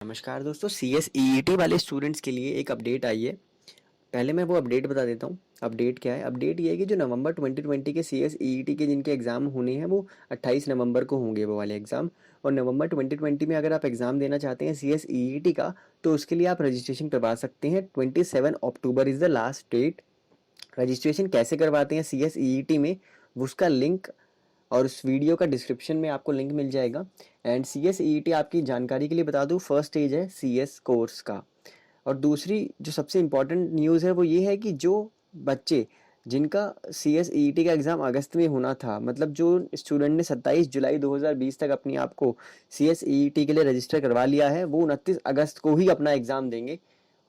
नमस्कार दोस्तों, CSEET वाले स्टूडेंट्स के लिए एक अपडेट आई है। पहले मैं वो अपडेट बता देता हूँ। अपडेट क्या है? अपडेट ये है कि जो नवंबर 2020 के CSEET के जिनके एग्ज़ाम होने हैं वो 28 नवंबर को होंगे वो वाले एग्ज़ाम। और नवंबर 2020 में अगर आप एग्ज़ाम देना चाहते हैं CSEET का, तो उसके लिए आप रजिस्ट्रेशन करवा सकते हैं। 27 October is the last date. Registration कैसे करवाते हैं CSEET में, उसका लिंक और उस वीडियो का डिस्क्रिप्शन में आपको लिंक मिल जाएगा। एंड CSEET आपकी जानकारी के लिए बता दूं, फर्स्ट स्टेज है CS कोर्स का। और दूसरी जो सबसे इम्पोर्टेंट न्यूज़ है वो ये है कि जो बच्चे जिनका CSEET का एग्ज़ाम अगस्त में होना था, मतलब जो स्टूडेंट ने 27 जुलाई 2020 तक अपनी आप को CSEET के लिए रजिस्टर करवा लिया है, वो 29 अगस्त को ही अपना एग्ज़ाम देंगे।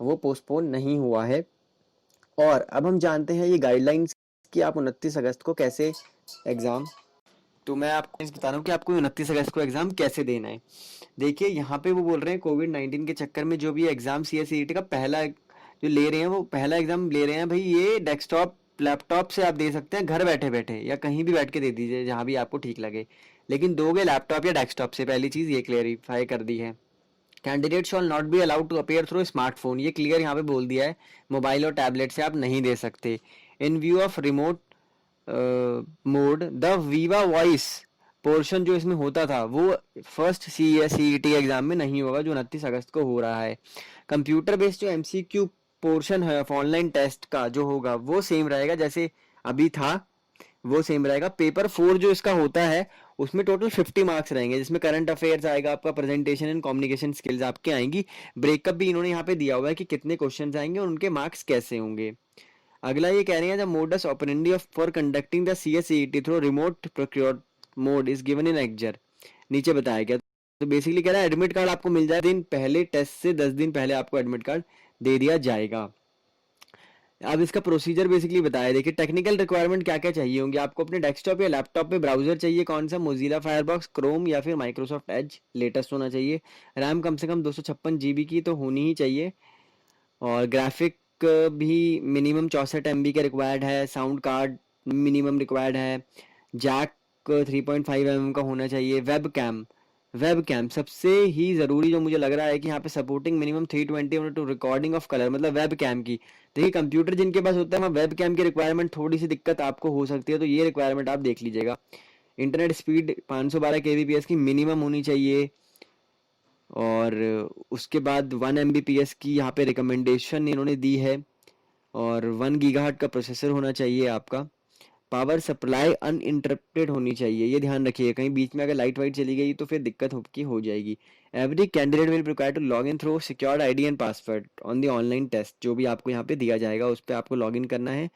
वो पोस्टपोन नहीं हुआ है। और अब हम जानते हैं ये गाइडलाइंस कि आप 29 अगस्त को कैसे एग्ज़ाम, तो मैं आपको बता रहा हूँ कि आपको 29 अगस्त को एग्जाम कैसे देना है। देखिए यहाँ पे वो बोल रहे हैं कोविड-19 के चक्कर में जो भी एग्जाम CSEET का पहला जो ले रहे हैं, वो पहला एग्जाम ले रहे हैं भाई, ये डेस्कटॉप लैपटॉप से आप दे सकते हैं घर बैठे बैठे, या कहीं भी बैठ के दे दीजिए जहाँ भी आपको ठीक लगे, लेकिन दोगे लैपटॉप या डेस्कटॉप से। पहली चीज ये क्लेरिफाई कर दी है। Candidate shall not be allowed to appear through smartphone, ये क्लियर यहाँ पे बोल दिया है। मोबाइल और टैबलेट से आप नहीं दे सकते। इन view of remote mode the Viva voice portion जो इसमें होता था वो फर्स्ट CSET एग्जाम में नहीं होगा, जो 29 अगस्त को हो रहा है। कंप्यूटर बेस्ड जो MCQ पोर्शन है ऑनलाइन टेस्ट का जो होगा वो सेम रहेगा जैसे अभी था, वो सेम रहेगा। पेपर 4 जो इसका होता है उसमें टोटल 50 मार्क्स रहेंगे, जिसमें करंट अफेयर्स आएगा, आपका प्रेजेंटेशन एंड कम्युनिकेशन स्किल्स आपके आएंगी। ब्रेकअप भी इन्होंने यहाँ पे दिया हुआ है कि कितने क्वेश्चन आएंगे और उनके मार्क्स कैसे होंगे। अगला ये कह रहे हैं the modus operandi of for conducting the CSET through remote proctored mode is given in annexure, नीचे बताया गया। तो बेसिकली कह रहा है एडमिट कार्ड आपको मिल जाए दिन पहले, टेस्ट से 10 दिन पहले आपको एडमिट कार्ड दे दिया जाएगा। अब इसका प्रोसीजर बेसिकली बताया। देखिए टेक्निकल रिक्वायरमेंट क्या क्या चाहिए होंगे आपको। अपने डेस्कटॉप या लैपटॉप पे ब्राउजर चाहिए, कौन सा, मोजिला फायरबॉक्स, क्रोम या फिर माइक्रोसॉफ्ट एज लेटेस्ट होना चाहिए। रैम कम से कम 256 GB की तो होनी ही चाहिए। और ग्राफिक भी मिनिमम 64 MB का रिक्वायर्ड है। साउंड कार्ड मिनिमम रिक्वायर्ड है। जैक 3.5 mm का होना चाहिए। वेब कैम सबसे ही ज़रूरी जो मुझे लग रहा है कि यहाँ पे supporting minimum 320 to recording of colour, मतलब वेब कैम की। देखिए कंप्यूटर जिनके पास होता है वहाँ वेब कैम की रिक्वायरमेंट थोड़ी सी दिक्कत आपको हो सकती है, तो ये रिक्वायरमेंट आप देख लीजिएगा। इंटरनेट स्पीड 512 kbps की मिनिमम होनी चाहिए। और उसके बाद 1 Mbps की यहाँ पे रिकमेंडेशन इन्होंने दी है। और 1 GHz का प्रोसेसर होना चाहिए आपका। पावर सप्लाई अनइंटरप्टेड होनी चाहिए, ये ध्यान रखिएगा, कहीं बीच में अगर लाइट वाइट चली गई तो फिर दिक्कत हो जाएगी। Every candidate will require to log in through secured ID and password on the online test, जो भी आपको यहाँ पे दिया जाएगा उस पर आपको लॉग इन करना है।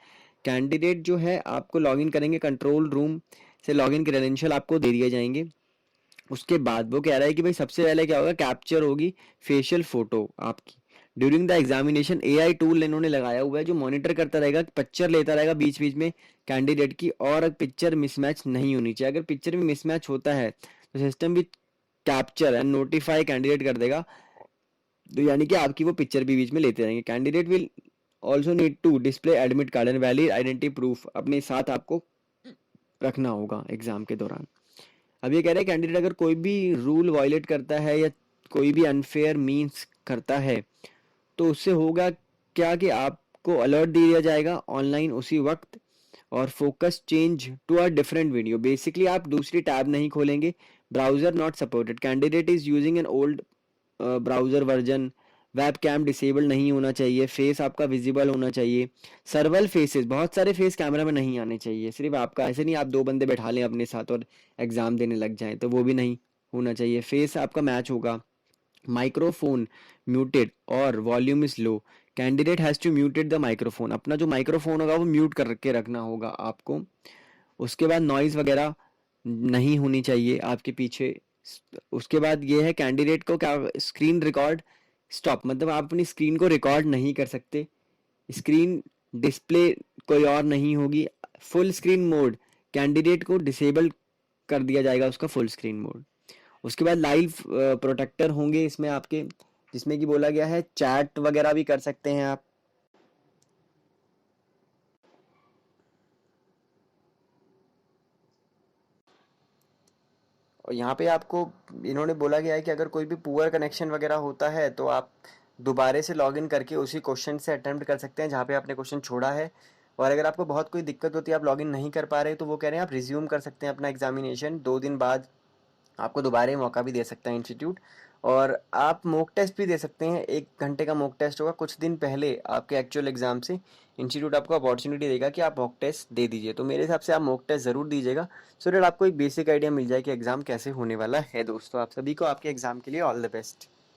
कैंडिडेट जो है आपको लॉग इन करेंगे, कंट्रोल रूम से लॉग इन क्रेडेंशियल आपको दे दिए जाएंगे। उसके बाद वो कह रहा है कि भाई सबसे पहले क्या होगा, कैप्चर होगी फेशियल फोटो आपकी during the examination. AI tool इन्होंने लगाया हुआ है जो मॉनिटर करता रहेगा, पिक्चर लेता रहेगा बीच बीच में कैंडिडेट की, और पिक्चर मिसमैच नहीं होनी चाहिए। अगर पिक्चर में मिसमैच होता है तो सिस्टम भी कैप्चर एंड नोटिफाई कैंडिडेट कर देगा, तो यानी कि आपकी वो पिक्चर भी बीच में लेते रहेंगे। Candidate will also need to display admit card and valid identity proof अपने साथ आपको रखना होगा एग्जाम के दौरान। अब ये कह रहे हैं कैंडिडेट अगर कोई भी रूल वायलेट करता है या कोई भी अनफेयर मीन्स करता है तो उससे होगा क्या कि आपको अलर्ट दे दिया जाएगा ऑनलाइन उसी वक्त, और focus change to a different video. Basically आप दूसरी टैब नहीं खोलेंगे। Browser not supported, candidate is using an old browser version. Webcam disable नहीं होना चाहिए। फेस आपका विजिबल होना चाहिए। सर्वल फेसेस, बहुत सारे फेस कैमरा में नहीं आने चाहिए, सिर्फ आपका। ऐसे नहीं आप दो बंदे बैठा लें अपने साथ और एग्जाम देने लग जाएं, तो वो भी नहीं होना चाहिए। फेस आपका मैच होगा। माइक्रोफोन म्यूटेड और volume is low, candidate has to muted the microphone, अपना जो माइक्रोफोन होगा वो म्यूट करके रखना होगा आपको। उसके बाद नॉइज वगैरह नहीं होनी चाहिए आपके पीछे। उसके बाद ये है कैंडिडेट को क्या, स्क्रीन रिकॉर्ड स्टॉप, मतलब आप अपनी स्क्रीन को रिकॉर्ड नहीं कर सकते। स्क्रीन डिस्प्ले कोई और नहीं होगी। फुल स्क्रीन मोड कैंडिडेट को डिसेबल कर दिया जाएगा, उसका फुल स्क्रीन मोड। उसके बाद लाइव प्रोटेक्टर होंगे इसमें आपके, जिसमें कि बोला गया है चैट वगैरह भी कर सकते हैं आप। और यहाँ पे आपको इन्होंने बोला गया है कि अगर कोई भी पुअर कनेक्शन वगैरह होता है तो आप दोबारे से लॉगिन करके उसी क्वेश्चन से अटेम्प्ट कर सकते हैं जहाँ पे आपने क्वेश्चन छोड़ा है। और अगर आपको बहुत कोई दिक्कत होती है, आप लॉगिन नहीं कर पा रहे, तो वो कह रहे हैं आप रिज्यूम कर सकते हैं अपना एग्जामिनेशन, 2 दिन बाद आपको दोबारा मौका भी दे सकता है इंस्टीट्यूट। और आप मॉक टेस्ट भी दे सकते हैं, 1 घंटे का मॉक टेस्ट होगा कुछ दिन पहले आपके एक्चुअल एग्जाम से। इंस्टीट्यूट आपको अपॉर्चुनिटी देगा कि आप मॉक टेस्ट दे दीजिए। तो मेरे हिसाब से आप मॉक टेस्ट ज़रूर दीजिएगा, सो दैट आपको एक बेसिक आइडिया मिल जाए कि एग्ज़ाम कैसे होने वाला है। दोस्तों, आप सभी को आपके एग्ज़ाम के लिए ऑल द बेस्ट।